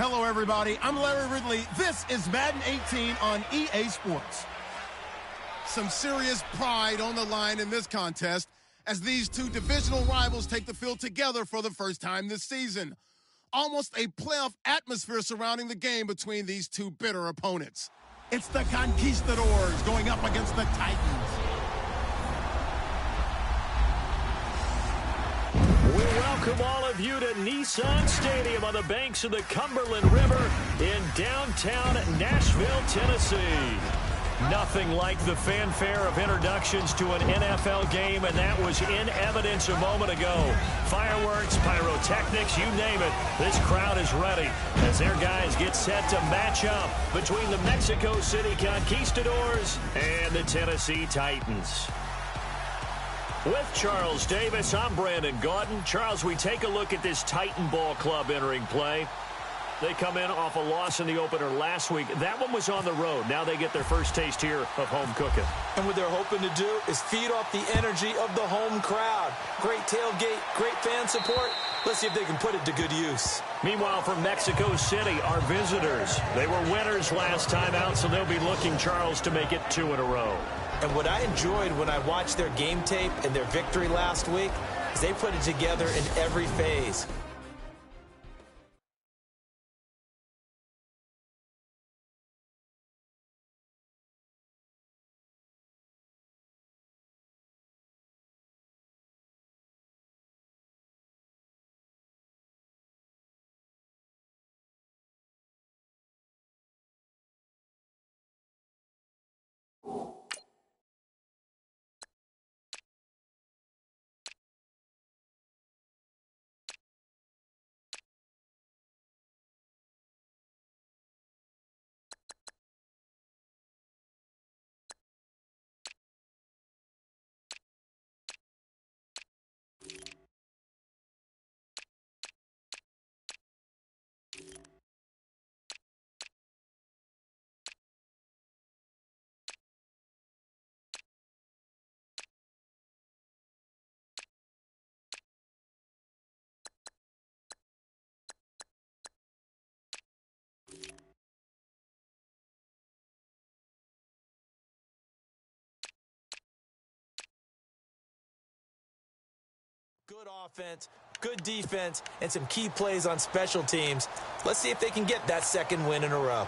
Hello, everybody. I'm Larry Ridley. This is Madden 18 on EA Sports. Some serious pride on the line in this contest as these two divisional rivals take the field together for the first time this season. Almost a playoff atmosphere surrounding the game between these two bitter opponents. It's the Conquistadors going up against the Titans. We welcome all of you to Nissan Stadium on the banks of the Cumberland River in downtown Nashville, Tennessee. Nothing like the fanfare of introductions to an NFL game, and that was in evidence a moment ago. Fireworks, pyrotechnics, you name it. This crowd is ready as their guys get set to match up between the Mexico City Conquistadors and the Tennessee Titans. With Charles Davis, I'm Brandon Gaudin. Charles, we take a look at this Titan Ball Club entering play. They come in off a loss in the opener last week. That one was on the road. Now they get their first taste here of home cooking. And what they're hoping to do is feed off the energy of the home crowd. Great tailgate, great fan support. Let's see if they can put it to good use. Meanwhile, from Mexico City, our visitors. They were winners last time out, so they'll be looking, Charles, to make it 2 in a row. And what I enjoyed when I watched their game tape and their victory last week is they put it together in every phase. Good offense, good defense, and some key plays on special teams. Let's see if they can get that second win in a row.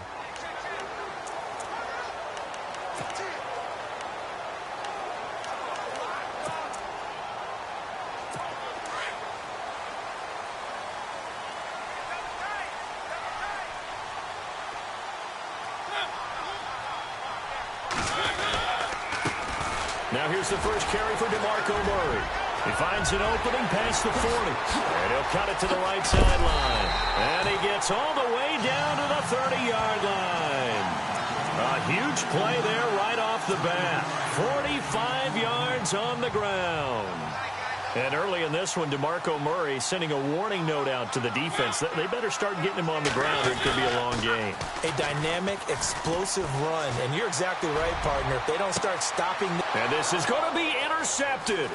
Now here's the first carry for DeMarco Murray. He finds an opening past the 40. And he'll cut it to the right sideline. And he gets all the way down to the 30-yard line. A huge play there right off the bat. 45 yards on the ground. And early in this one, DeMarco Murray sending a warning note out to the defense. They better start getting him on the ground or it could be a long game. A dynamic, explosive run. And you're exactly right, partner. If they don't start stopping... And this is going to be intercepted.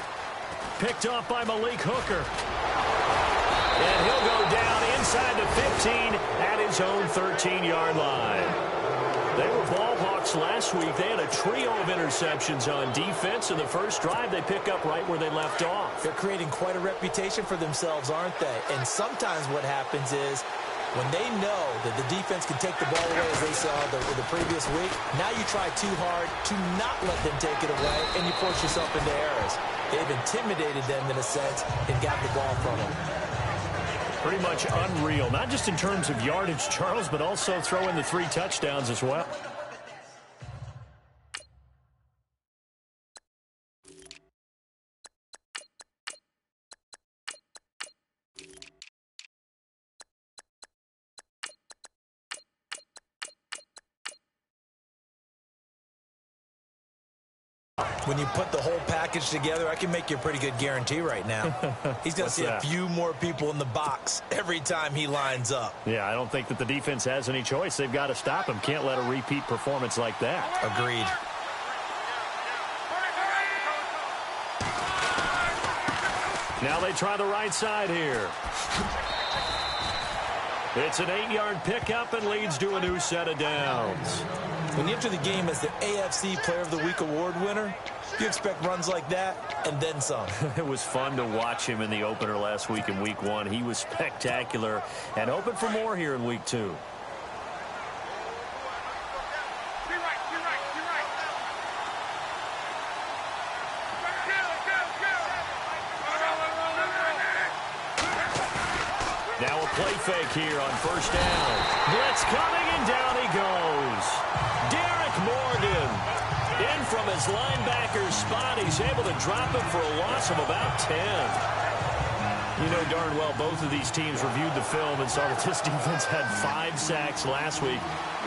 Picked off by Malik Hooker. And he'll go down inside the 15 at his own 13-yard line. They were ball hawks last week. They had a trio of interceptions on defense. In the first drive, they pick up right where they left off. They're creating quite a reputation for themselves, aren't they? And sometimes what happens is when they know that the defense can take the ball away, as they saw the previous week, now you try too hard to not let them take it away, and you force yourself into errors. They've intimidated them in a sense and got the ball from them. Pretty much unreal, not just in terms of yardage, Charles, but also throw in the 3 touchdowns as well. When you put the whole package together, I can make you a pretty good guarantee right now. He's going to see a few more people in the box every time he lines up. Yeah, I don't think that the defense has any choice. They've got to stop him. Can't let a repeat performance like that. Agreed. Now they try the right side here. It's an 8-yard pickup and leads to a new set of downs. When you enter the game as the AFC Player of the Week award winner, you expect runs like that and then some. It was fun to watch him in the opener last week in Week 1. He was spectacular and open for more here in Week 2. Now a play fake here on first down. Blitz coming, and down he goes. Derek Morgan in from his linebacker's spot. He's able to drop him for a loss of about 10. You know darn well both of these teams reviewed the film and saw that this defense had 5 sacks last week.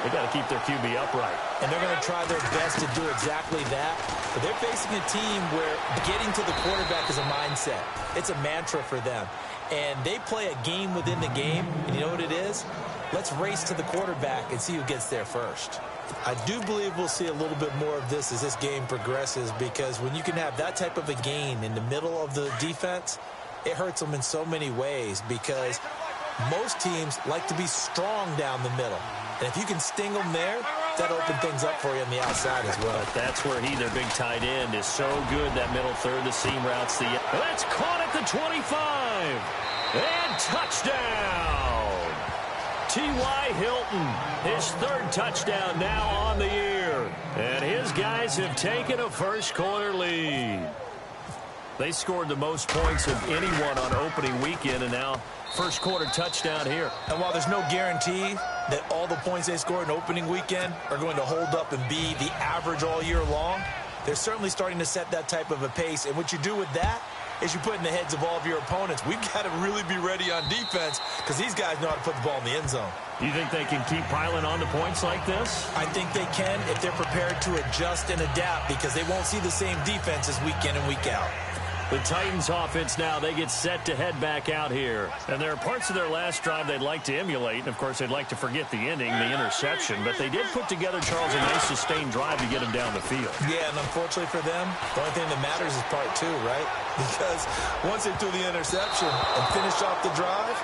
They got to keep their QB upright. And they're going to try their best to do exactly that. But they're facing a team where getting to the quarterback is a mindset. It's a mantra for them. And they play a game within the game. And you know what it is? Let's race to the quarterback and see who gets there first. I do believe we'll see a little bit more of this as this game progresses, because when you can have that type of a gain in the middle of the defense, it hurts them in so many ways, because most teams like to be strong down the middle. And if you can sting them there, that'll open things up for you on the outside as well. But that's where their big tight end, is so good. That middle third, the seam routes. That's caught at the 25. And touchdown. T.Y. Hilton, his 3rd touchdown now on the year. And his guys have taken a first-quarter lead. They scored the most points of anyone on opening weekend, and now first-quarter touchdown here. And while there's no guarantee that all the points they scored in opening weekend are going to hold up and be the average all year long, they're certainly starting to set that type of a pace. And what you do with that is you put in the heads of all of your opponents, we've got to really be ready on defense, because these guys know how to put the ball in the end zone. You think they can keep piling on the points like this? I think they can if they're prepared to adjust and adapt, because they won't see the same defenses week in and week out. The Titans offense now, they get set to head back out here. And there are parts of their last drive they'd like to emulate. And, of course, they'd like to forget the ending, the interception. But they did put together, Charles, a nice sustained drive to get them down the field. Yeah, and unfortunately for them, the only thing that matters is part 2, right? Because once they threw the interception and finished off the drive,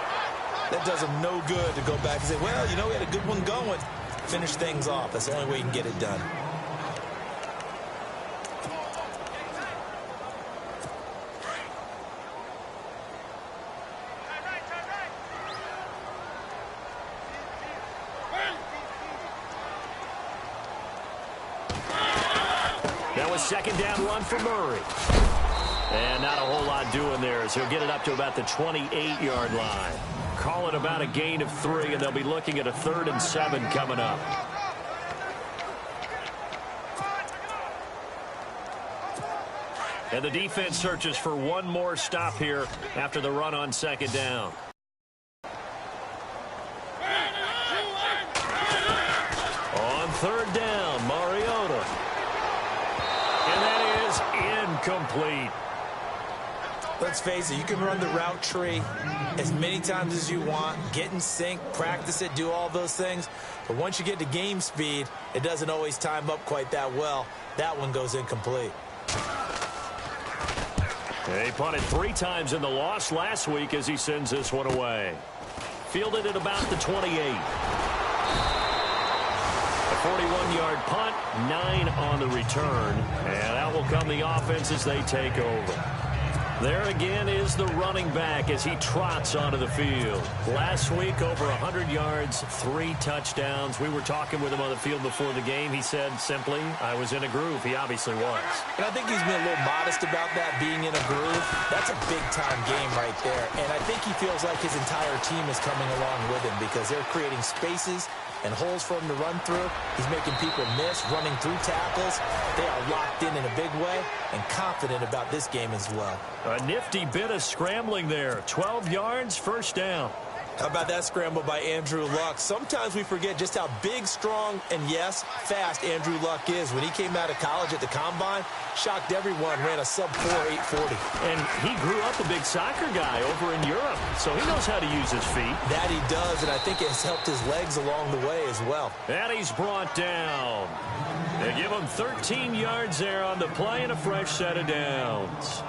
that does them no good to go back and say, well, you know, we had a good one going. Finish things off. That's the only way you can get it done. Second down run for Murray. And not a whole lot doing there, as he'll get it up to about the 28-yard line. Call it about a gain of 3, and they'll be looking at a 3rd and 7 coming up. And the defense searches for one more stop here after the run on second down. On 3rd down, Mariota. And that is incomplete. Let's face it, you can run the route tree as many times as you want, get in sync, practice it, do all those things. But once you get to game speed, it doesn't always time up quite that well. That one goes incomplete. He punted 3 times in the loss last week as he sends this one away. Fielded at about the 28. 41-yard punt, 9 on the return. And out will come the offense as they take over. There again is the running back as he trots onto the field. Last week, over 100 yards, 3 touchdowns. We were talking with him on the field before the game. He said simply, I was in a groove. He obviously was. And I think he's been a little modest about that, being in a groove. That's a big-time game right there. And I think he feels like his entire team is coming along with him, because they're creating spaces and holes for him to run through. He's making people miss, running through tackles. They are locked in a big way and confident about this game as well. A nifty bit of scrambling there. 12 yards, first down. How about that scramble by Andrew Luck? Sometimes we forget just how big, strong, and yes, fast Andrew Luck is. When he came out of college at the Combine, shocked everyone, ran a sub-4 840. And he grew up a big soccer guy over in Europe, so he knows how to use his feet. That he does, and I think it's helped his legs along the way as well. And he's brought down. They give him 13 yards there on the play and a fresh set of downs.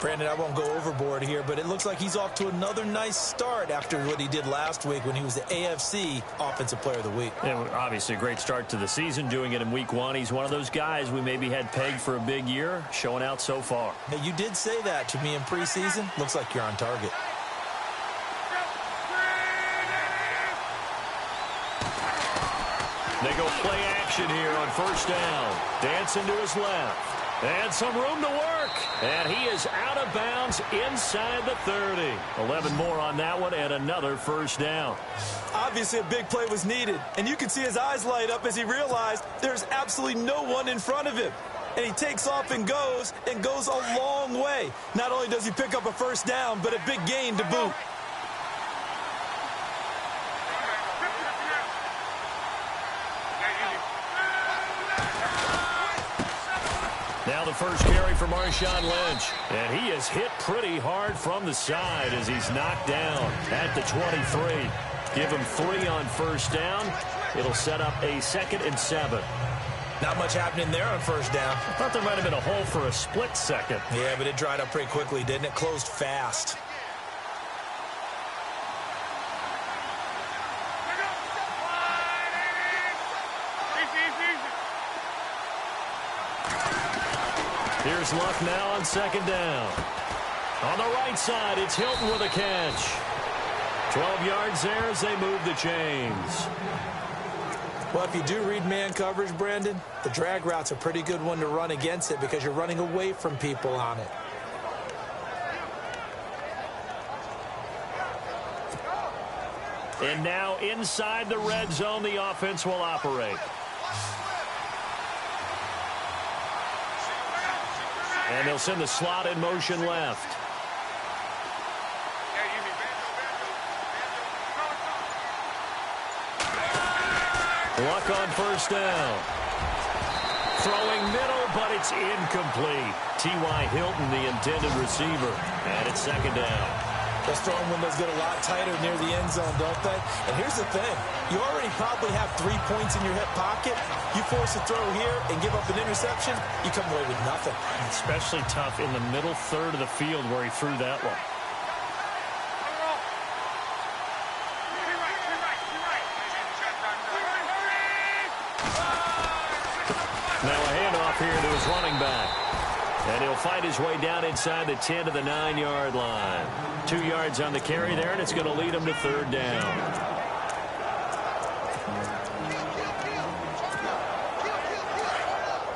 Brandon, I won't go overboard here, but it looks like he's off to another nice start after what he did last week when he was the AFC Offensive Player of the Week. Yeah, obviously a great start to the season, doing it in week 1. He's one of those guys we maybe had pegged for a big year, showing out so far. Hey, you did say that to me in preseason. Looks like you're on target. They go play action here on first down. Dancing to his left. And some room to work. And he is out of bounds inside the 30. 11 more on that one and another first down. Obviously a big play was needed. And you can see his eyes light up as he realized there's absolutely no one in front of him. And he takes off and goes a long way. Not only does he pick up a first down, but a big gain to boot. Now the first carry for Marshawn Lynch. And he is hit pretty hard from the side as he's knocked down at the 23. Give him 3 on first down. It'll set up a 2nd and 7. Not much happening there on first down. I thought there might have been a hole for a split second. Yeah, but it dried up pretty quickly, didn't it? Closed fast. Here's Luck now on 2nd down. On the right side, it's Hilton with a catch. 12 yards there as they move the chains. Well, if you do read man coverage, Brandon, the drag route's a pretty good one to run against it because you're running away from people on it. And now inside the red zone, the offense will operate. And they'll send the slot in motion left. Luck on first down. Throwing middle, but it's incomplete. T.Y. Hilton, the intended receiver. And it's 2nd down. Those throwing windows get a lot tighter near the end zone, don't they? And here's the thing. You already probably have 3 points in your hip pocket. You force a throw here and give up an interception, you come away with nothing. Especially tough in the middle third of the field where he threw that one. Now a handoff here to his running back. And he'll fight his way down inside the 10 to the 9-yard line. 2 yards on the carry there, and it's going to lead him to 3rd down.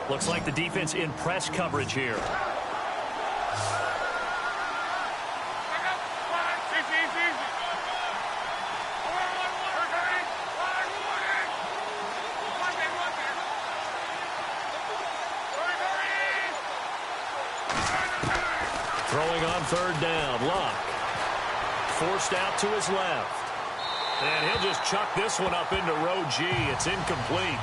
Looks like the defense in press coverage here. Throwing on 3rd down, Luck. Forced out to his left. And he'll just chuck this one up into row G. It's incomplete.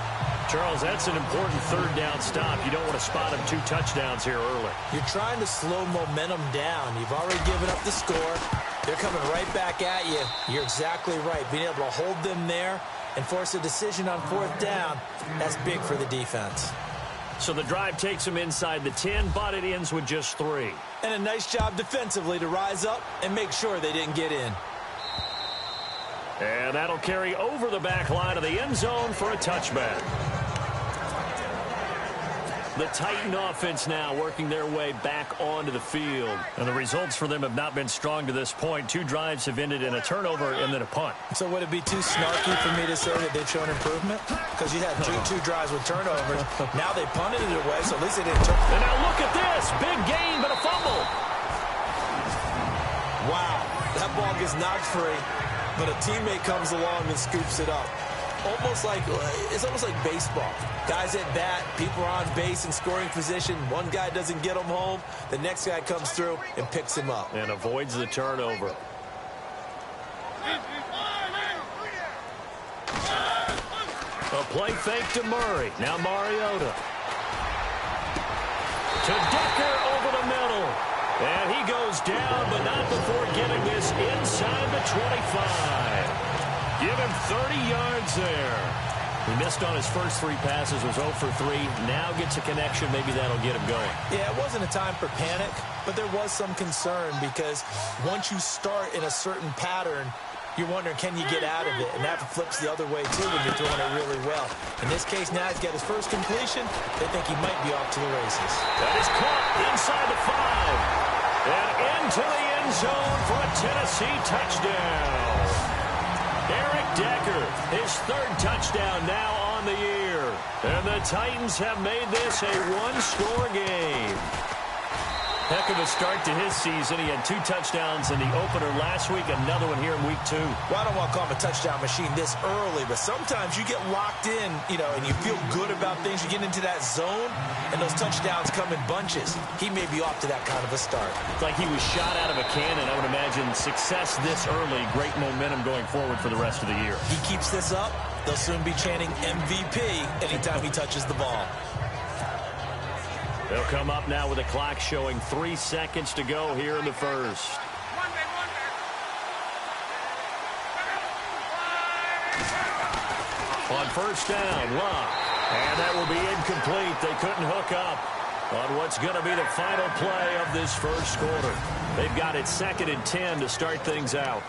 Charles, that's an important 3rd down stop. You don't want to spot him 2 touchdowns here early. You're trying to slow momentum down. You've already given up the score. They're coming right back at you. You're exactly right. Being able to hold them there and force a decision on 4th down, that's big for the defense. So the drive takes him inside the 10, but it ends with just 3. And a nice job defensively to rise up and make sure they didn't get in. And that'll carry over the back line of the end zone for a touchback. The Titan offense now working their way back onto the field. And the results for them have not been strong to this point. 2 drives have ended in a turnover and then a punt. So would it be too snarky for me to say that they've shown improvement? Because you had two drives with turnovers. Now they punted it away, so at least they didn't turn. And now look at this. Big gain, but a fumble. Wow. That ball gets knocked free, but a teammate comes along and scoops it up. It's almost like baseball. Guys at bat, people are on base in scoring position. One guy doesn't get him home. The next guy comes through and picks him up. And avoids the turnover. A play fake to Murray. Now Mariota. To Decker over the middle. And he goes down, but not before getting this inside the 25. Give him 30 yards there. He missed on his first 3 passes, was 0 for 3. Now gets a connection. Maybe that'll get him going. Yeah, it wasn't a time for panic, but there was some concern because once you start in a certain pattern, you're wondering, can you get out of it? And that flips the other way, too, when you're throwing it really well. In this case, now he's got his first completion. They think he might be off to the races. That is caught inside the 5. And into the end zone for a Tennessee touchdown. Eric Decker, his 3rd touchdown now on the year. And the Titans have made this a 1-score game. Heck of a start to his season. He had 2 touchdowns in the opener last week, another one here in week 2. Well, I don't want to call him a touchdown machine this early, but sometimes you get locked in, and you feel good about things. You get into that zone, and those touchdowns come in bunches. He may be off to that kind of a start. It's like he was shot out of a cannon. I would imagine success this early, great momentum going forward for the rest of the year. He keeps this up, they'll soon be chanting MVP anytime he touches the ball. They'll come up now with a clock showing 3 seconds to go here in the first. On first down, Locke. And that will be incomplete. They couldn't hook up on what's going to be the final play of this first quarter. They've got it 2nd and 10 to start things out.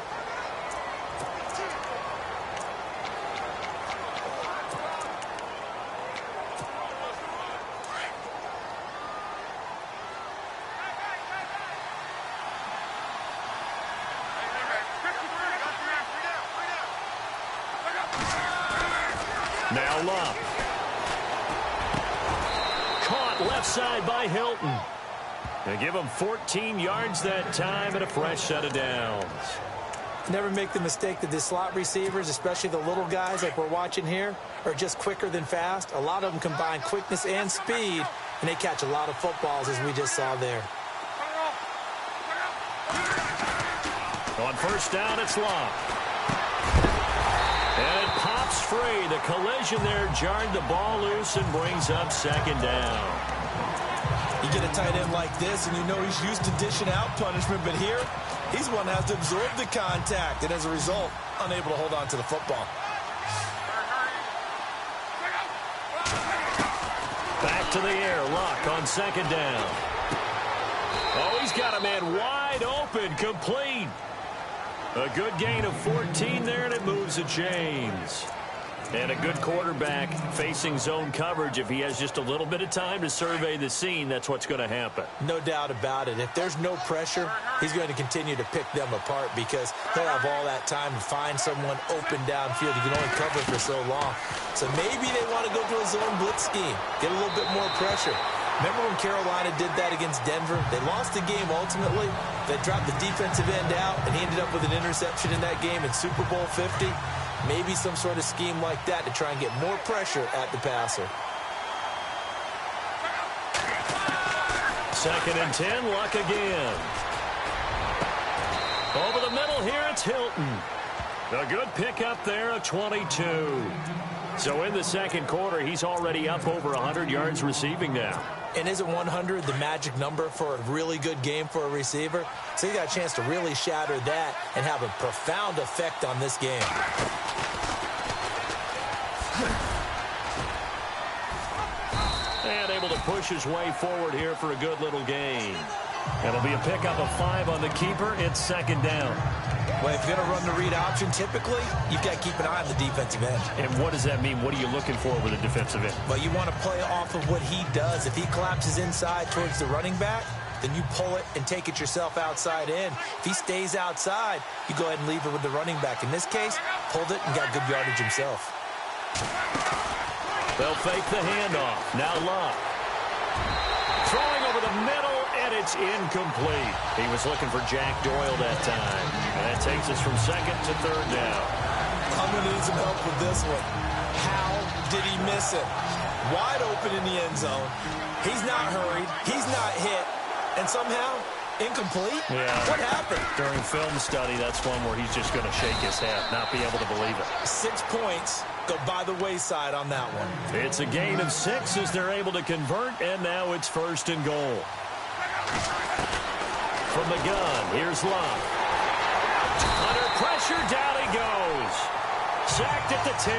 Now Locke. Caught left side by Hilton. They give him 14 yards that time and a fresh set of downs. Never make the mistake that the slot receivers, especially the little guys like we're watching here, are just quicker than fast. A lot of them combine quickness and speed, and they catch a lot of footballs, as we just saw there. On first down, it's Locke. And it pops free. The collision there jarred the ball loose and brings up 2nd down. You get a tight end like this, and you know he's used to dishing out punishment, but here, he's one that has to absorb the contact, and as a result, unable to hold on to the football. Back to the air. Locke on 2nd down. Oh, he's got a man wide open, complete. A good gain of 14 there, and it moves the chains. And a good quarterback facing zone coverage. If he has just a little bit of time to survey the scene, that's what's going to happen. No doubt about it. If there's no pressure, he's going to continue to pick them apart because he'll have all that time to find someone open downfield. You can only cover for so long. So maybe they want to go to a zone blitz scheme, get a little bit more pressure. Remember when Carolina did that against Denver? They lost the game ultimately. They dropped the defensive end out, and he ended up with an interception in that game in Super Bowl 50. Maybe some sort of scheme like that to try and get more pressure at the passer. 2nd and 10, Luck again. Over the middle here, it's Hilton. A good pickup there, a 22. So in the second quarter, he's already up over 100 yards receiving now. And isn't 100 the magic number for a really good game for a receiver? So he got a chance to really shatter that and have a profound effect on this game. And able to push his way forward here for a good little gain. It'll be a pickup of 5 on the keeper. It's 2nd down. Well, if you're going to run the read option, typically, you've got to keep an eye on the defensive end. And what does that mean? What are you looking for with a defensive end? Well, you want to play off of what he does. If he collapses inside towards the running back, then you pull it and take it yourself outside in. If he stays outside, you go ahead and leave it with the running back. In this case, pulled it and got good yardage himself. They'll fake the handoff. Now Locke. Throwing over the middle, and it's incomplete. He was looking for Jack Doyle that time. And that takes us from 2nd to 3rd down. I'm going to need some help with this one. How did he miss it? Wide open in the end zone. He's not hurried. He's not hit. And somehow, incomplete? Yeah. What happened? During film study, that's one where he's just going to shake his head, not be able to believe it. 6 points go by the wayside on that one. It's a gain of 6 as they're able to convert, and now it's 1st and goal. From the gun, here's Locke. Under pressure, down he goes. Sacked at the 10.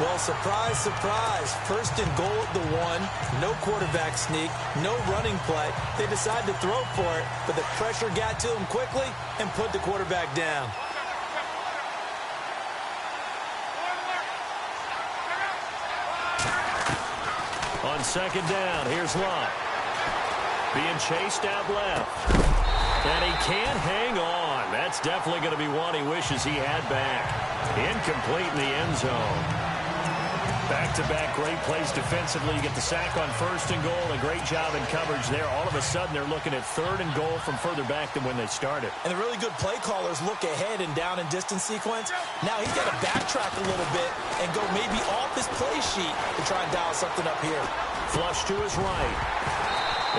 Well, surprise, surprise. First and goal at the 1. No quarterback sneak. No running play. They decide to throw for it, but the pressure got to them quickly and put the quarterback down. On second down, here's Love. Being chased out left. And he can't hang on. That's definitely going to be one he wishes he had back. Incomplete in the end zone. Back-to-back great plays defensively. You get the sack on first and goal. A great job in coverage there. All of a sudden, they're looking at third and goal from further back than when they started. And the really good play callers look ahead and down and distance sequence. Now he's got to backtrack a little bit and go maybe off his play sheet to try and dial something up here. Flush to his right.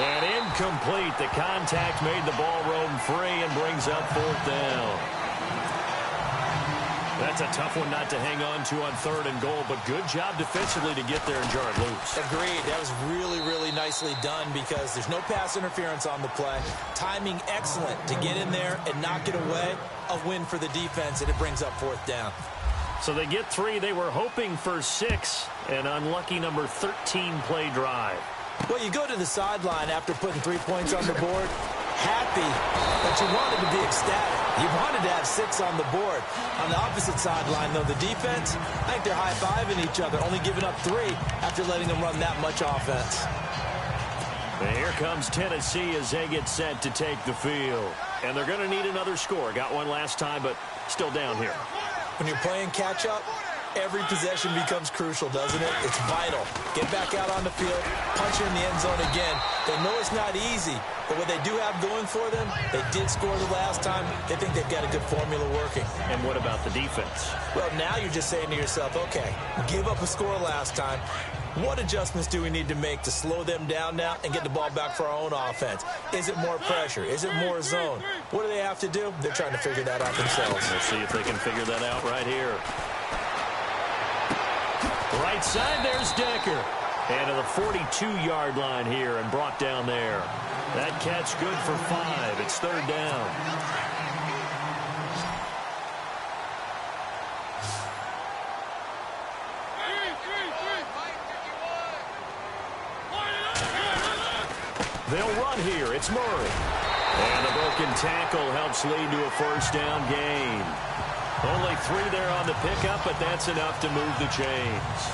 And incomplete. The contact made the ball roam free and brings up fourth down. That's a tough one not to hang on to on third and goal, but good job defensively to get there and jar it loose. Agreed. That was really, really nicely done because there's no pass interference on the play. Timing excellent to get in there and knock it away. A win for the defense, and it brings up fourth down. So they get 3. They were hoping for 6. An unlucky number 13 play drive. Well, you go to the sideline after putting 3 points on the board, happy, but you wanted to be ecstatic. You wanted to have 6 on the board. On the opposite sideline, though, the defense, I think they're high-fiving each other, only giving up 3 after letting them run that much offense. And here comes Tennessee as they get set to take the field. And they're going to need another score. Got one last time, but still down here. When you're playing catch-up, every possession becomes crucial, doesn't it? It's vital. Get back out on the field, punch in the end zone again. They know it's not easy, but what they do have going for them, they did score the last time. They think they've got a good formula working. And what about the defense? Well, now you're just saying to yourself, okay, give up a score last time. What adjustments do we need to make to slow them down now and get the ball back for our own offense? Is it more pressure? Is it more zone? What do they have to do? They're trying to figure that out themselves. We'll see if they can figure that out right here. Right side, there's Decker. And to the 42-yard line here and brought down there. That catch good for 5. It's third down. They'll run here. It's Murray. And the broken tackle helps lead to a first down gain. Only 3 there on the pickup, but that's enough to move the chains.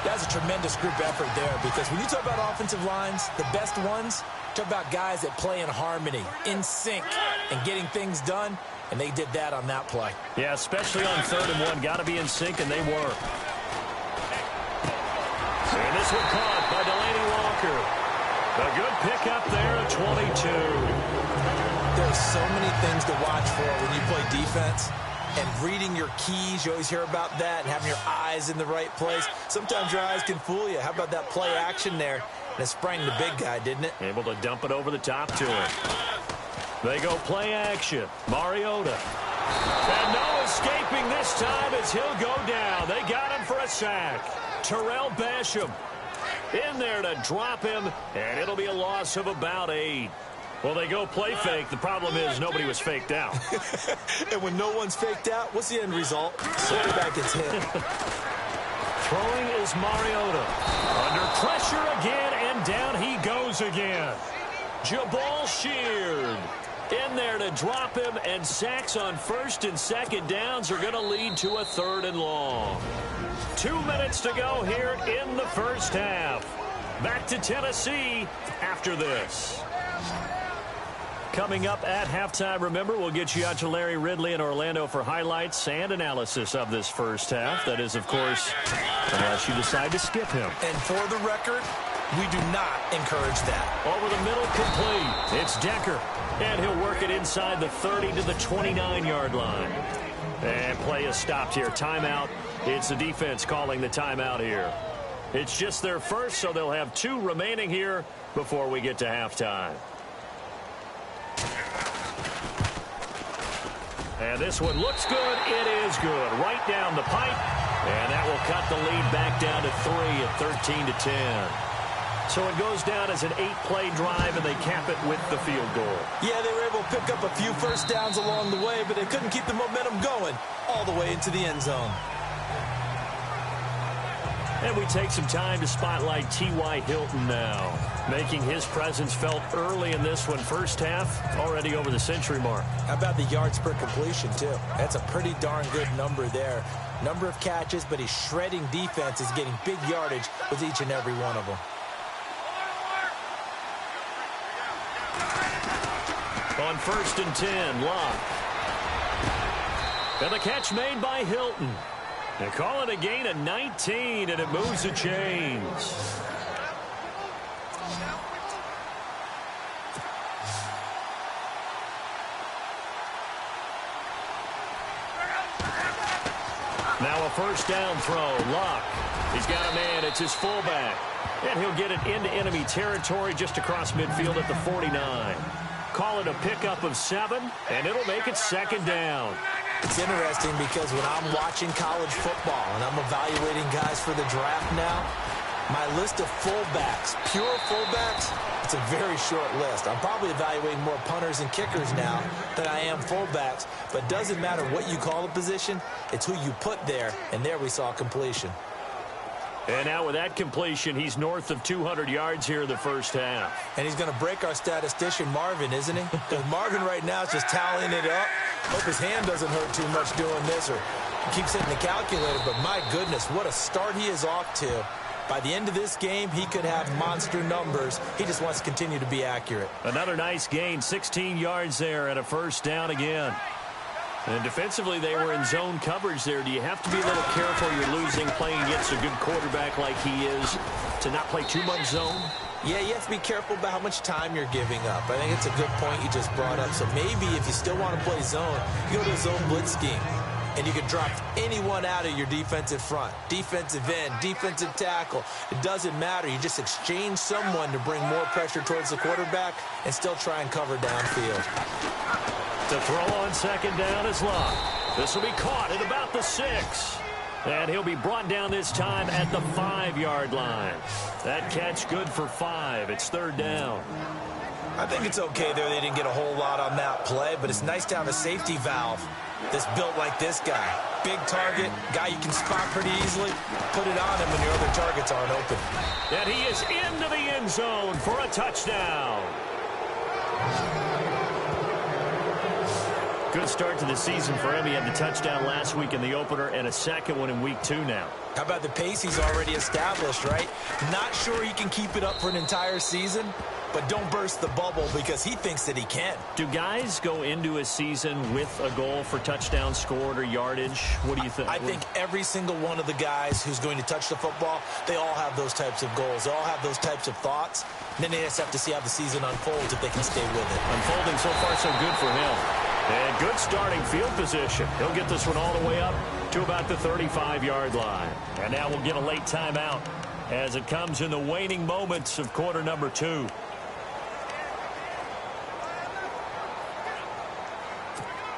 That's a tremendous group effort there because when you talk about offensive lines, the best ones, talk about guys that play in harmony, in sync, and getting things done, and they did that on that play. Yeah, especially on third and 1. Got to be in sync, and they were. And this one caught by Delaney Walker. A good pickup there at 22. There's so many things to watch for when you play defense. And reading your keys, you always hear about that, and having your eyes in the right place. Sometimes your eyes can fool you. How about that play action there? And it sprang the big guy, didn't it? Able to dump it over the top to him. They go play action. Mariota. And no escaping this time as he'll go down. They got him for a sack. Terrell Basham in there to drop him, and it'll be a loss of about 8. Well, they go play fake. The problem is nobody was faked out. And when no one's faked out, what's the end result? Quarterback gets hit. Throwing is Mariota. Under pressure again, and down he goes again. Jabal Sheard in there to drop him, and sacks on first and second downs are going to lead to a third and long. 2 minutes to go here in the first half. Back to Tennessee after this. Coming up at halftime, remember, we'll get you out to Larry Ridley in Orlando for highlights and analysis of this first half. That is, of course, unless you decide to skip him. And for the record, we do not encourage that. Over the middle, complete. It's Decker. And he'll work it inside the 30 to the 29-yard line. And play is stopped here. Timeout. It's the defense calling the timeout here. It's just their first, so they'll have 2 remaining here before we get to halftime. And this one looks good. It is good. Right down the pipe. And that will cut the lead back down to 3 at 13-10. So it goes down as an 8-play drive, and they cap it with the field goal. Yeah, they were able to pick up a few first downs along the way, but they couldn't keep the momentum going all the way into the end zone. And we take some time to spotlight T.Y. Hilton now, making his presence felt early in this one. First half, already over the century mark. How about the yards per completion, too? That's a pretty darn good number there. Number of catches, but he's shredding defenses, getting big yardage with each and every one of them. On 1st and 10, Locke. And the catch made by Hilton. They call it a gain of 19, and it moves the chains. Now a first down throw. Locke. He's got a man. It's his fullback. And he'll get it into enemy territory just across midfield at the 49. Call it a pickup of 7, and it'll make it 2nd down. It's interesting because when I'm watching college football and I'm evaluating guys for the draft now, my list of fullbacks, pure fullbacks, it's a very short list. I'm probably evaluating more punters and kickers now than I am fullbacks, but it doesn't matter what you call a position, it's who you put there, and there we saw completion. And now with that completion, he's north of 200 yards here in the first half. And he's going to break our statistician, Marvin, isn't he? Because Marvin right now is just tallying it up. Hope his hand doesn't hurt too much doing this, or he keeps hitting the calculator. But my goodness, what a start he is off to. By the end of this game, he could have monster numbers. He just wants to continue to be accurate. Another nice gain, 16 yards there and a first down again. And defensively, they were in zone coverage there. Do you have to be a little careful you're losing playing against a good quarterback like he is to not play too much zone? Yeah, you have to be careful about how much time you're giving up. I think it's a good point you just brought up. So maybe if you still want to play zone, you go to a zone blitz scheme. And you can drop anyone out of your defensive front. Defensive end, defensive tackle. It doesn't matter. You just exchange someone to bring more pressure towards the quarterback and still try and cover downfield. To throw on 2nd down is Locke. This will be caught at about the 6. And he'll be brought down this time at the 5-yard line. That catch good for 5. It's 3rd down. I think it's okay there. They didn't get a whole lot on that play, but it's nice to have a safety valve that's built like this guy. Big target, guy you can spot pretty easily. Put it on him when your other targets aren't open. And he is into the end zone for a touchdown. Good start to the season for him. He had the touchdown last week in the opener and a second one in week 2 now. How about the pace he's already established, right? Not sure he can keep it up for an entire season, but don't burst the bubble because he thinks that he can. Do guys go into a season with a goal for touchdowns scored or yardage? What do you think? I think every single one of the guys who's going to touch the football, they all have those types of goals. They all have those types of thoughts. And then they just have to see how the season unfolds if they can stay with it. Unfolding so far so good for him. And good starting field position. He'll get this one all the way up to about the 35-yard line. And now we'll get a late timeout as it comes in the waning moments of quarter number 2.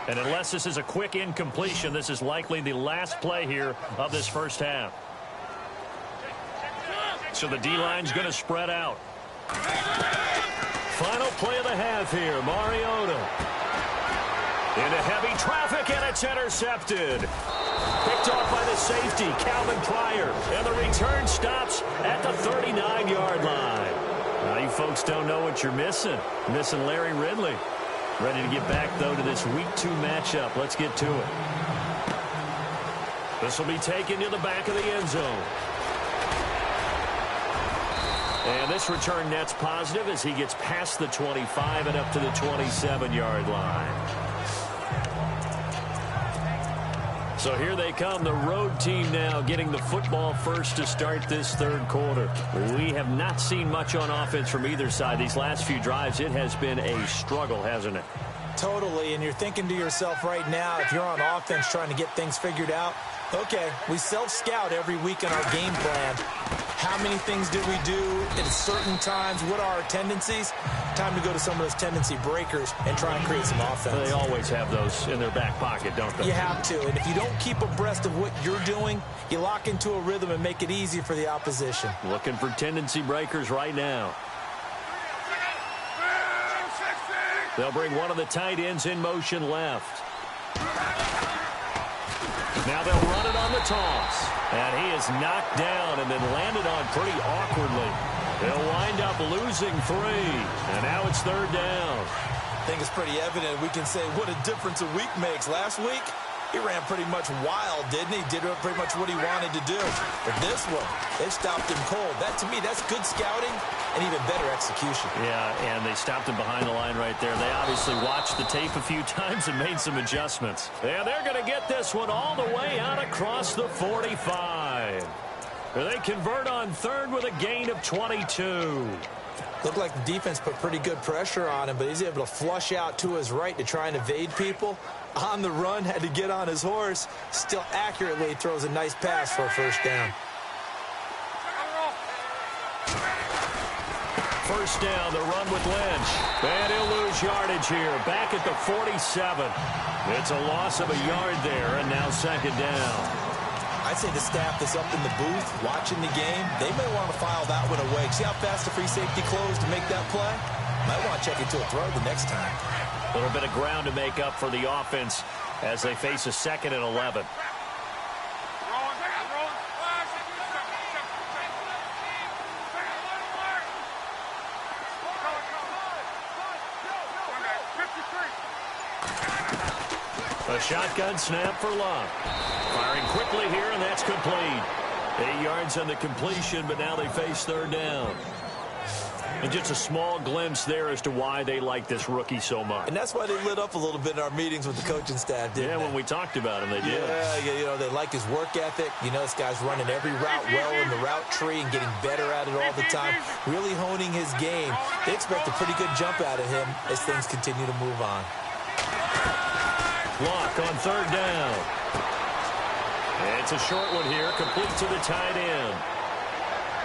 And unless this is a quick incompletion, this is likely the last play here of this first half. So the D-line's going to spread out. Final play of the half here, Mariota. Into heavy traffic, and it's intercepted. Picked off by the safety, Calvin Pryor. And the return stops at the 39-yard line. Now, you folks don't know what you're missing. Missing Larry Ridley. Ready to get back, though, to this Week 2 matchup. Let's get to it. This will be taken to the back of the end zone. And this return net's positive as he gets past the 25 and up to the 27-yard line. So here they come, the road team now getting the football first to start this third quarter. We have not seen much on offense from either side. These last few drives, it has been a struggle, hasn't it? Totally, and you're thinking to yourself right now, if you're on offense trying to get things figured out, okay, we self-scout every week in our game plan. How many things did we do at certain times? What are our tendencies? Time to go to some of those tendency breakers and try and create some offense. They always have those in their back pocket, don't they? You have to, and if you don't keep abreast of what you're doing, you lock into a rhythm and make it easy for the opposition. Looking for tendency breakers right now. They'll bring one of the tight ends in motion left. Now they'll run it on the the toss. And he is knocked down and then landed on pretty awkwardly. He'll wind up losing 3. And now it's 3rd down. I think it's pretty evident. We can say what a difference a week makes. Last week, he ran pretty much wild, didn't he? Did pretty much what he wanted to do. But this one, they stopped him cold. That, to me, that's good scouting and even better execution. Yeah, and they stopped him behind the line right there. They obviously watched the tape a few times and made some adjustments. And they're going to get this one all the way out across the 45. They convert on 3rd with a gain of 22. Looked like the defense put pretty good pressure on him, but he's able to flush out to his right to try and evade people. On the run, had to get on his horse. Still accurately throws a nice pass for a 1st down. 1st down, the run with Lynch. And he'll lose yardage here. Back at the 47. It's a loss of a yard there, and now 2nd down. I'd say the staff that's up in the booth watching the game, they may want to file that one away. See how fast the free safety closed to make that play? Might want to check into a throw the next time. A little bit of ground to make up for the offense as they face a 2nd and 11. A shotgun snap for Luck. Firing quickly here, and that's complete. 8 yards on the completion, but now they face 3rd down. And just a small glimpse there as to why they like this rookie so much. And that's why they lit up a little bit in our meetings with the coaching staff, didn't they? When we talked about him, they did. Yeah, you know, they like his work ethic. You know, this guy's running every route well in the route tree and getting better at it all the time, really honing his game. They expect a pretty good jump out of him as things continue to move on. Lock on 3rd down. It's a short one here, complete to the tight end.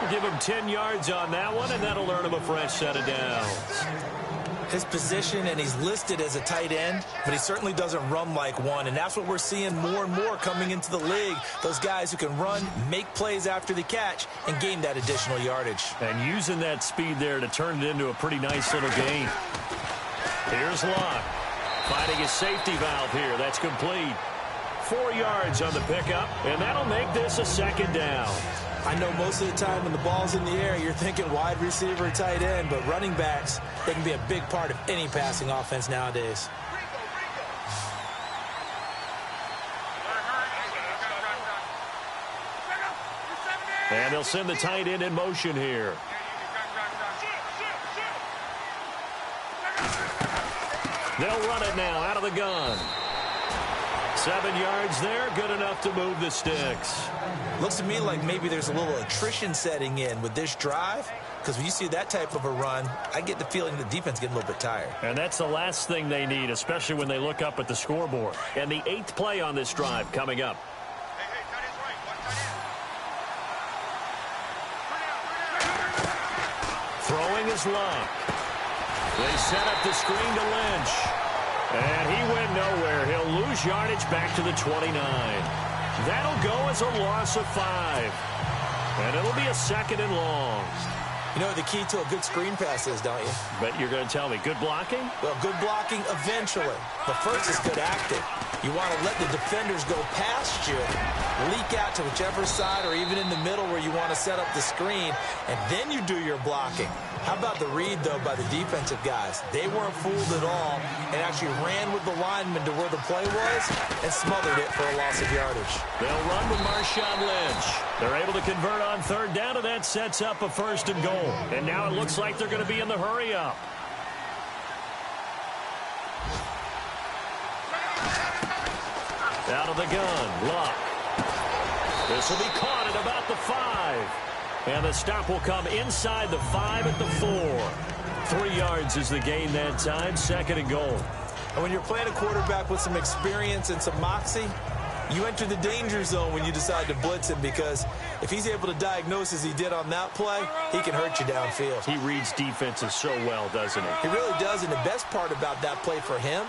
We'll give him 10 yards on that one, and that'll earn him a fresh set of downs. His position, and he's listed as a tight end, but he certainly doesn't run like one, and that's what we're seeing more and more coming into the league. Those guys who can run, make plays after the catch, and gain that additional yardage. And using that speed there to turn it into a pretty nice little gain. Here's Locke. Finding his safety valve here. That's complete. 4 yards on the pickup, and that'll make this a 2nd down. I know most of the time when the ball's in the air, you're thinking wide receiver, tight end, but running backs, they can be a big part of any passing offense nowadays. And they'll send the tight end in motion here. They'll run it now out of the gun. 7 yards there, good enough to move the sticks. Looks to me like maybe there's a little attrition setting in with this drive, because when you see that type of a run, I get the feeling the defense getting a little bit tired. And that's the last thing they need, especially when they look up at the scoreboard. And the 8th play on this drive coming up. Throwing is Luck. They set up the screen to Lynch. And he went nowhere. He'll lose yardage back to the 29. That'll go as a loss of 5. And it'll be a 2nd and long. You know what the key to a good screen pass is, don't you? But you're going to tell me, good blocking? Well, good blocking eventually. But first is good acting. You want to let the defenders go past you, leak out to whichever side or even in the middle where you want to set up the screen, and then you do your blocking. How about the read, though, by the defensive guys? They weren't fooled at all and actually ran with the lineman to where the play was and smothered it for a loss of yardage. They'll run with Marshawn Lynch. They're able to convert on 3rd down, and that sets up a 1st and goal. And now it looks like they're going to be in the hurry-up. Out of the gun, Luck. This will be caught at about the 5. And the stop will come inside the 5 at the 4. 3 yards is the gain that time, 2nd and goal. And when you're playing a quarterback with some experience and some moxie, you enter the danger zone when you decide to blitz him, because if he's able to diagnose as he did on that play, he can hurt you downfield. He reads defenses so well, doesn't he? He really does, and the best part about that play for him,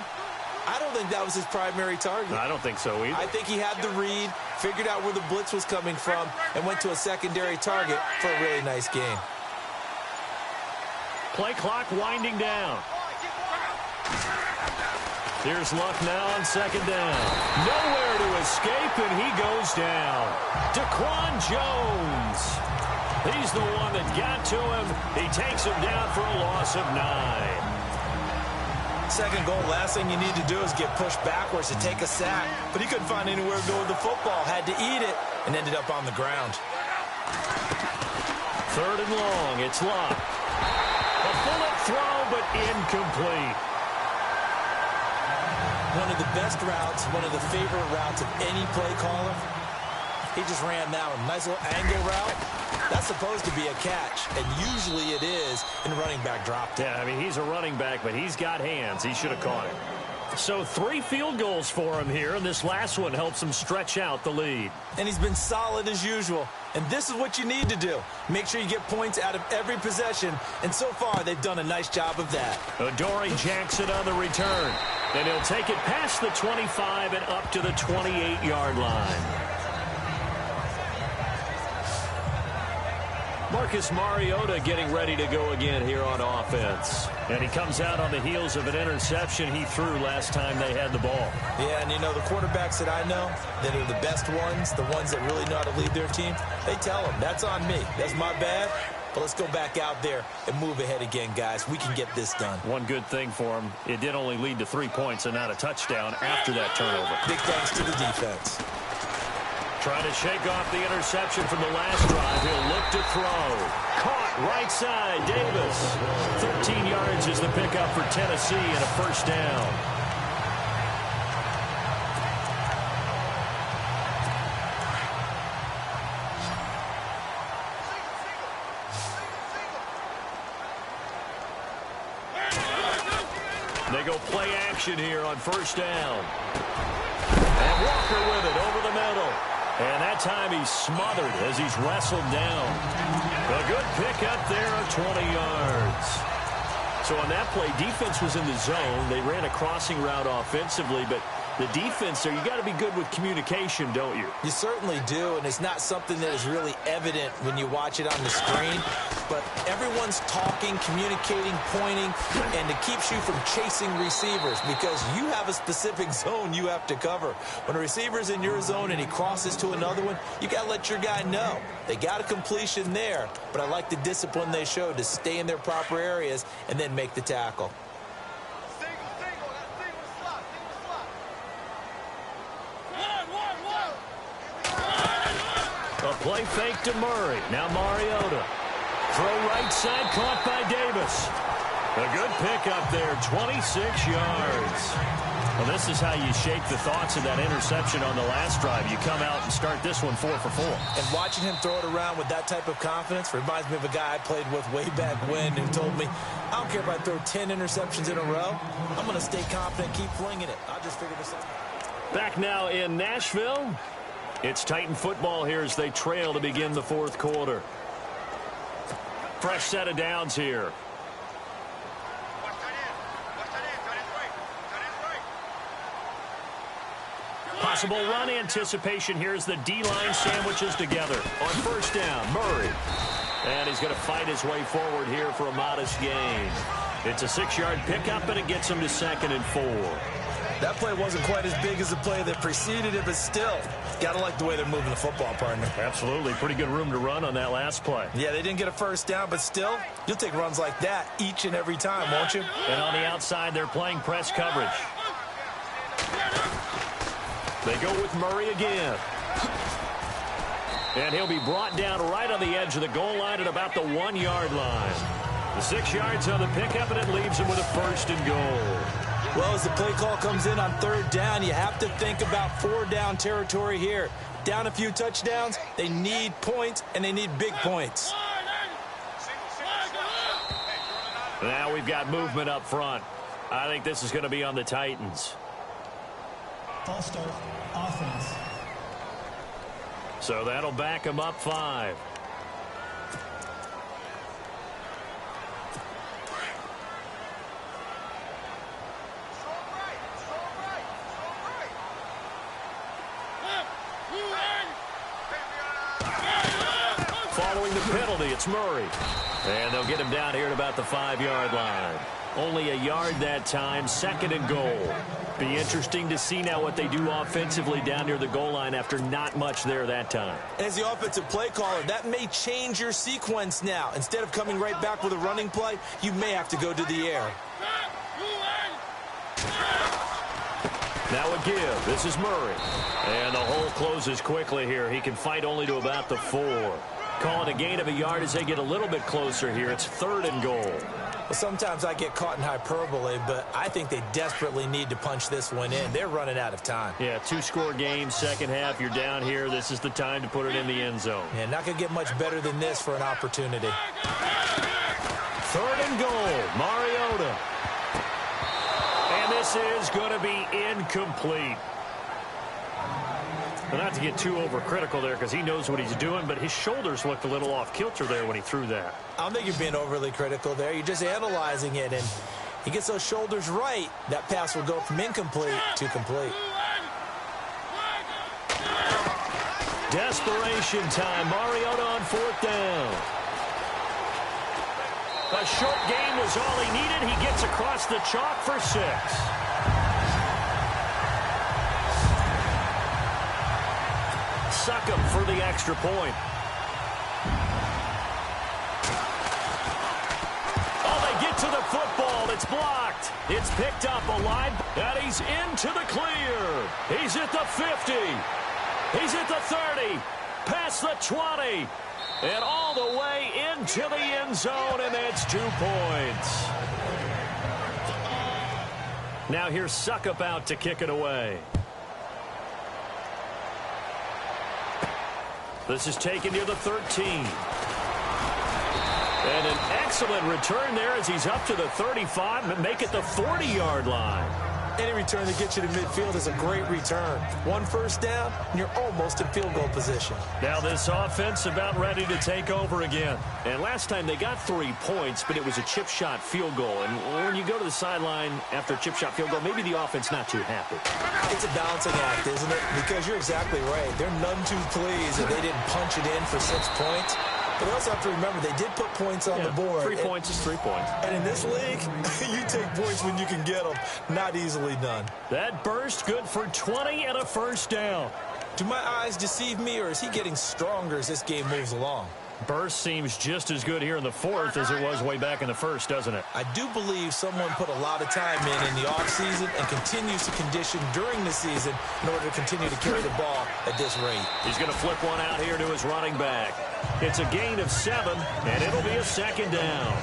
I don't think that was his primary target. I don't think so either. I think he had the read, figured out where the blitz was coming from, and went to a secondary target for a really nice game. Play clock winding down. Here's Luck now on 2nd down. Nowhere to escape, and he goes down. Daquan Jones. He's the one that got to him. He takes him down for a loss of 9. Second goal, last thing you need to do is get pushed backwards to take a sack. But he couldn't find anywhere to go with the football. Had to eat it and ended up on the ground. Third and long. It's locked. A bullet throw, but incomplete. One of the best routes, one of the favorite routes of any play caller. He just ran that one. Nice little angle route. That's supposed to be a catch, and usually it is in running back drop. Yeah, I mean, he's a running back, but he's got hands. He should have caught it. So 3 field goals for him here, and this last one helps him stretch out the lead. And he's been solid as usual. And this is what you need to do. Make sure you get points out of every possession. And so far, they've done a nice job of that. Adoree Jackson on the return. And he'll take it past the 25 and up to the 28-yard line. Marcus Mariota getting ready to go again here on offense. And he comes out on the heels of an interception he threw last time they had the ball. Yeah, and you know, the quarterbacks that I know that are the best ones, the ones that really know how to lead their team, they tell them, that's on me. That's my bad. But let's go back out there and move ahead again, guys. We can get this done. One good thing for him, it did only lead to 3 points and not a touchdown after that turnover. Big thanks to the defense. Trying to shake off the interception from the last drive. He'll look to throw. Caught right side, Davis. 13 yards is the pickup for Tennessee and a first down. They go play action here on first down. And Walker with it over the middle. And that time he's smothered as he's wrestled down. A good pickup there of 20 yards. So on that play, defense was in the zone. They ran a crossing route offensively, but the defense there, you got to be good with communication, don't you? You certainly do, and it's not something that is really evident when you watch it on the screen. But everyone's talking, communicating, pointing, and it keeps you from chasing receivers because you have a specific zone you have to cover. When a receiver's in your zone and he crosses to another one, you got to let your guy know. They got a completion there, but I like the discipline they showed to stay in their proper areas and then make the tackle. A play fake to Murray. Now Mariota. Throw right side, caught by Davis. A good pickup there, 26 yards. Well, this is how you shake the thoughts of that interception on the last drive. You come out and start this one 4 for 4. And watching him throw it around with that type of confidence reminds me of a guy I played with way back when who told me, I don't care if I throw 10 interceptions in a row. I'm going to stay confident, keep flinging it. I'll just figure this out. Back now in Nashville. It's Titan football here as they trail to begin the fourth quarter. Fresh set of downs here. Possible run anticipation here as the D-line sandwiches together. On first down, Murray. And he's going to fight his way forward here for a modest gain. It's a 6-yard pickup, and it gets him to 2nd and 4. That play wasn't quite as big as the play that preceded it, but still, got to like the way they're moving the football, partner. Absolutely. Pretty good room to run on that last play. Yeah, they didn't get a first down, but still, you'll take runs like that each and every time, won't you? And on the outside, they're playing press coverage. They go with Murray again. And he'll be brought down right on the edge of the goal line at about the 1-yard line. The 6 yards on the pickup, and it leaves him with a 1st and goal. Well, as the play call comes in on 3rd down, you have to think about 4-down territory here. Down a few touchdowns, they need points, and they need big points. Now we've got movement up front. I think this is going to be on the Titans. False start, offense. So that'll back them up 5. Following the penalty, it's Murray. And they'll get him down here at about the 5-yard line. Only a yard that time, 2nd and goal. Be interesting to see now what they do offensively down near the goal line after not much there that time. As the offensive play caller, that may change your sequence now. Instead of coming right back with a running play, you may have to go to the air. Now a give. This is Murray. And the hole closes quickly here. He can fight only to about the 4. Calling a gain of a yard as they get a little bit closer here. It's 3rd and goal. Well, sometimes I get caught in hyperbole, but I think they desperately need to punch this one in. They're running out of time. Yeah, 2-score game, second half. You're down here. This is the time to put it in the end zone. Yeah, not going to get much better than this for an opportunity. 3rd and goal, Mariota. And this is going to be incomplete. Well, not to get too overcritical there because he knows what he's doing, but his shoulders looked a little off kilter there when he threw that. I don't think you're being overly critical there. You're just analyzing it, and he gets those shoulders right. That pass will go from incomplete to complete. Desperation time. Mariota on 4th down. A short game was all he needed. He gets across the chalk for 6. Suck him for the extra point. Oh, they get to the football. It's blocked. It's picked up alive, and he's into the clear. He's at the 50. He's at the 30. Past the 20. And all the way into the end zone, and that's 2 points. Now here's Suckup out to kick it away. This is taken near the 13. And an excellent return there as he's up to the 35 and make it the 40-yard line. Any return that gets you to midfield is a great return. 1 first down, and you're almost in field goal position. Now this offense about ready to take over again. And last time they got 3 points, but it was a chip shot field goal. And when you go to the sideline after a chip shot field goal, maybe the offense not too happy. It's a balancing act, isn't it? Because you're exactly right. They're none too pleased that they didn't punch it in for 6 points. But they also have to remember they did put points on the board. 3 points is 3 points. And in this league, you take points when you can get them. Not easily done. That burst good for 20 and a first down. Do my eyes deceive me, or is he getting stronger as this game moves along? Burst seems just as good here in the 4th as it was way back in the 1st, doesn't it? I do believe someone put a lot of time in the offseason and continues to condition during the season in order to continue to carry the ball at this rate. He's going to flip one out here to his running back. It's a gain of 7, and it'll be a 2nd down.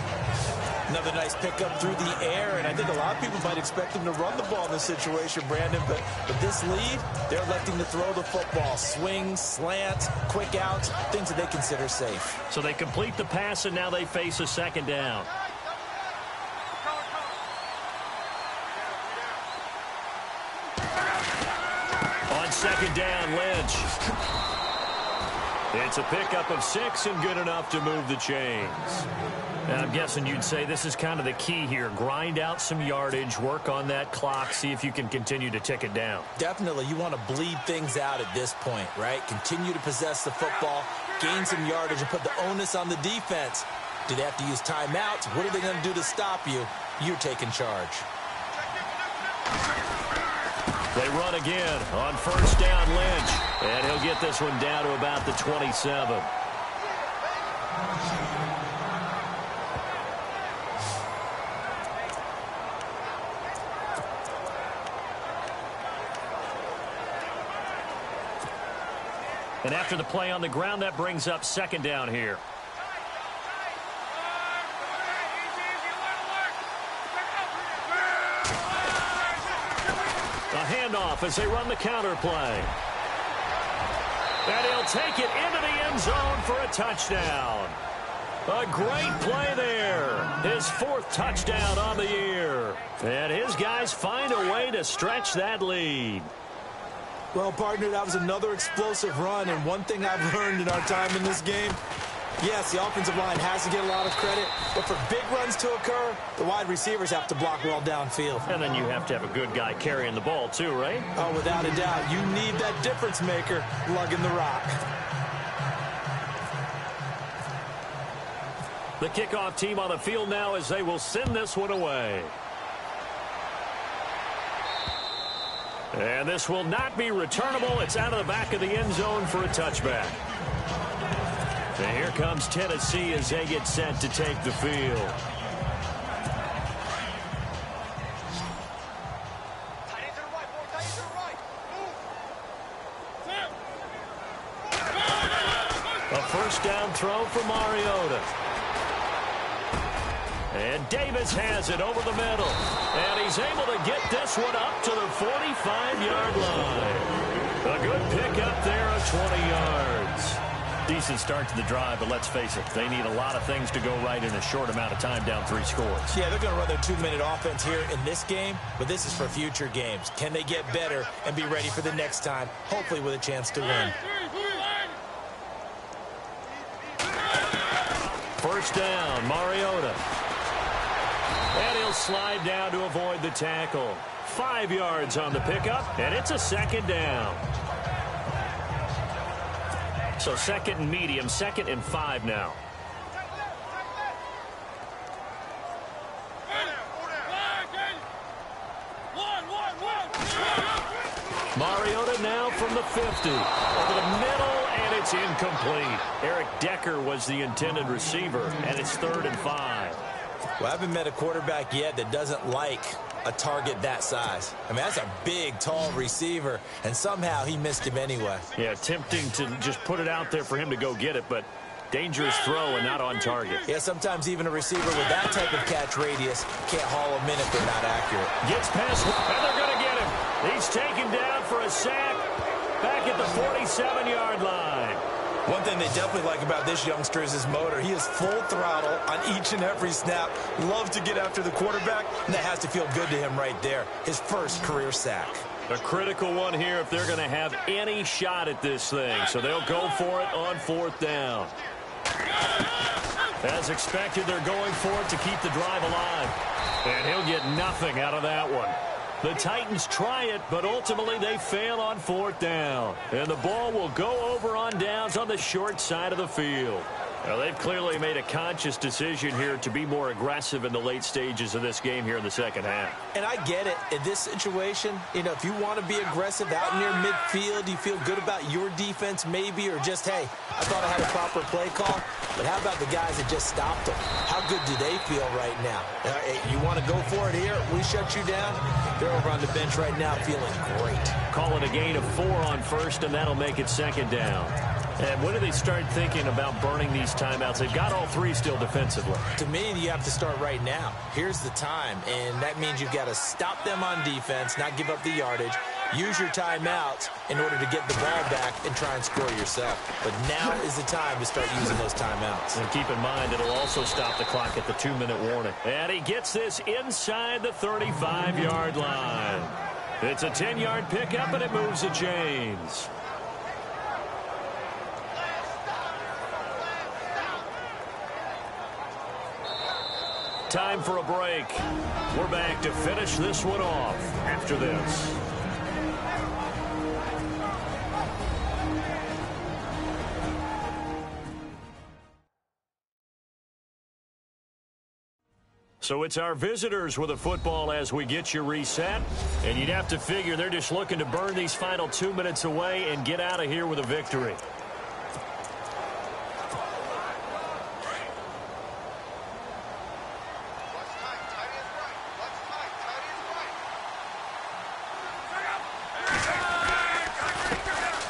Another nice pickup through the air, and I think a lot of people might expect him to run the ball in this situation, Brandon, but with this lead, they're electing to throw the football. Swings, slants, quick outs, things that they consider safe. So they complete the pass, and now they face a 2nd down. On 2nd down, Lynch. It's a pickup of 6 and good enough to move the chains. And I'm guessing you'd say this is kind of the key here. Grind out some yardage, work on that clock, see if you can continue to tick it down. Definitely. You want to bleed things out at this point, right? Continue to possess the football, gain some yardage, and put the onus on the defense. Do they have to use timeouts? What are they going to do to stop you? You're taking charge. They run again on 1st down, Lynch. And he'll get this one down to about the 27. And after the play on the ground, that brings up 2nd down here. A handoff as they run the counter play. And he'll take it into the end zone for a touchdown. A great play there. His 4th touchdown on the year. And his guys find a way to stretch that lead. Well, partner, that was another explosive run, and one thing I've learned in our time in this game, yes, the offensive line has to get a lot of credit, but for big runs to occur, the wide receivers have to block well downfield. And then you have to have a good guy carrying the ball too, right? Oh, without a doubt. You need that difference maker lugging the rock. The kickoff team on the field now as they will send this one away. And this will not be returnable. It's out of the back of the end zone for a touchback. And here comes Tennessee as they get set to take the field. A first down throw for Mariota. And Davis has it over the middle. And he's able to get this one up to the 45-yard line. A good pickup there of 20 yards. Decent start to the drive, but let's face it, they need a lot of things to go right in a short amount of time, down 3 scores. Yeah, they're going to run their 2-minute offense here in this game, but this is for future games. Can they get better and be ready for the next time, hopefully with a chance to win? First down, Mariota. And he'll slide down to avoid the tackle. 5 yards on the pickup, and it's a second down. So second and medium, 2nd and 5 now. Mariota now from the 50. Over the middle, and it's incomplete. Eric Decker was the intended receiver, and it's 3rd and 5. Well, I haven't met a quarterback yet that doesn't like a target that size. I mean, that's a big, tall receiver, and somehow he missed him anyway. Yeah, tempting to just put it out there for him to go get it, but dangerous throw and not on target. Yeah, sometimes even a receiver with that type of catch radius can't haul them in if they're not accurate. Gets past, and they're going to get him. He's taken down for a sack back at the 47-yard line. One thing they definitely like about this youngster is his motor. He is full throttle on each and every snap. Loves to get after the quarterback, and that has to feel good to him right there. His first career sack. A critical one here if they're going to have any shot at this thing. So they'll go for it on 4th down. As expected, they're going for it to keep the drive alive. And he'll get nothing out of that one. The Titans try it, but ultimately they fail on 4th down. And the ball will go over on downs on the short side of the field. Now, they've clearly made a conscious decision here to be more aggressive in the late stages of this game here in the second half. And I get it. In this situation, you know, if you want to be aggressive out near midfield, you feel good about your defense maybe, or just, hey, I thought I had a proper play call. But how about the guys that just stopped them? How good do they feel right now? You want to go for it here? We shut you down? They're over on the bench right now feeling great. Call it a gain of 4 on 1st, and that'll make it 2nd down. And when do they start thinking about burning these timeouts? They've got all 3 still defensively. To me, you have to start right now. Here's the time, and that means you've got to stop them on defense, not give up the yardage. Use your timeouts in order to get the ball back and try and score yourself. But now is the time to start using those timeouts. And keep in mind, it'll also stop the clock at the 2-minute warning. And he gets this inside the 35-yard line. It's a 10-yard pickup, and it moves the chains. Time for a break. We're back to finish this one off after this. So it's our visitors with a football as we get you reset. And you'd have to figure they're just looking to burn these final 2 minutes away and get out of here with a victory.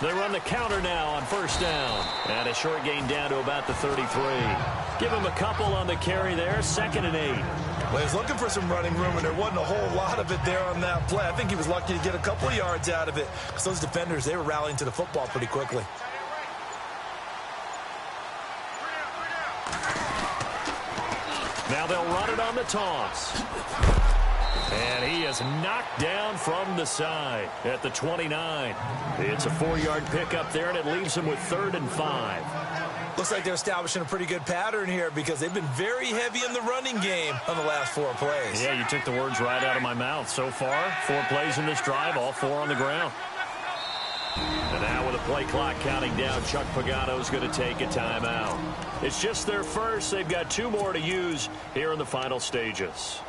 They run the counter now on 1st down. And a short gain down to about the 33. Give him a couple on the carry there. 2nd and 8. Well, he's looking for some running room, and there wasn't a whole lot of it there on that play. I think he was lucky to get a couple of yards out of it, because those defenders, they were rallying to the football pretty quickly. Now they'll run it on the toss. And he is knocked down from the side at the 29. It's a 4-yard pickup there, and it leaves him with 3rd and 5. Looks like they're establishing a pretty good pattern here, because they've been very heavy in the running game on the last 4 plays. Yeah, you took the words right out of my mouth. So far, 4 plays in this drive, all 4 on the ground. And now with a Play clock counting down. Chuck Pagano's going to take a timeout. It's just their first. They've got 2 more to use here in the final stages.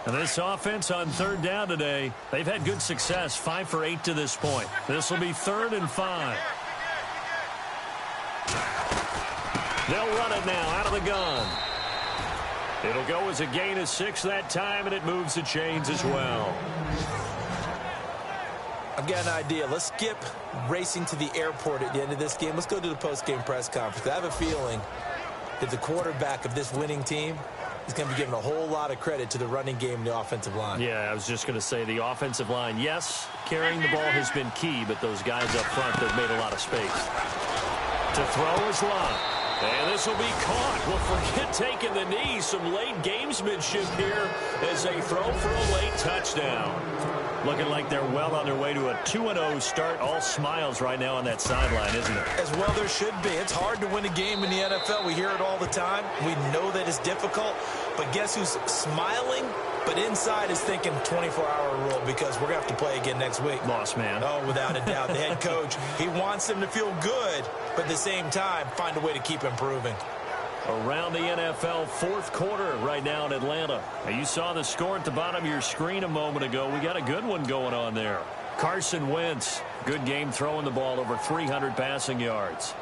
And this offense on 3rd down today, they've had good success, 5 for 8 to this point. This will be 3rd and 5. They'll run it now out of the gun. It'll go as a gain of 6 that time, and it moves the chains as well. I've got an idea. Let's skip racing to the airport at the end of this game. Let's go to the post-game press conference. I have a feeling that the quarterback of this winning team is going to be giving a whole lot of credit to the running game and the offensive line. Yeah, I was just going to say the offensive line, yes, carrying the ball has been key, but those guys up front, they've made a lot of space. To throw is Lott. And this will be caught. Well, forget taking the knee. Some late gamesmanship here as they throw for a late touchdown. Looking like they're well on their way to a 2-0 start. All smiles right now on that sideline, isn't it? As well there should be. It's hard to win a game in the NFL. We hear it all the time. We know that it's difficult. But guess who's smiling? But inside is thinking 24-hour rule because we're going to have to play again next week. Boss man. Oh, without a doubt. The head coach, he wants them to feel good, but at the same time, find a way to keep improving. Around the NFL, 4th quarter right now in Atlanta. Now, you saw the score at the bottom of your screen a moment ago. We got a good one going on there. Carson Wentz, good game throwing the ball, over 300 passing yards.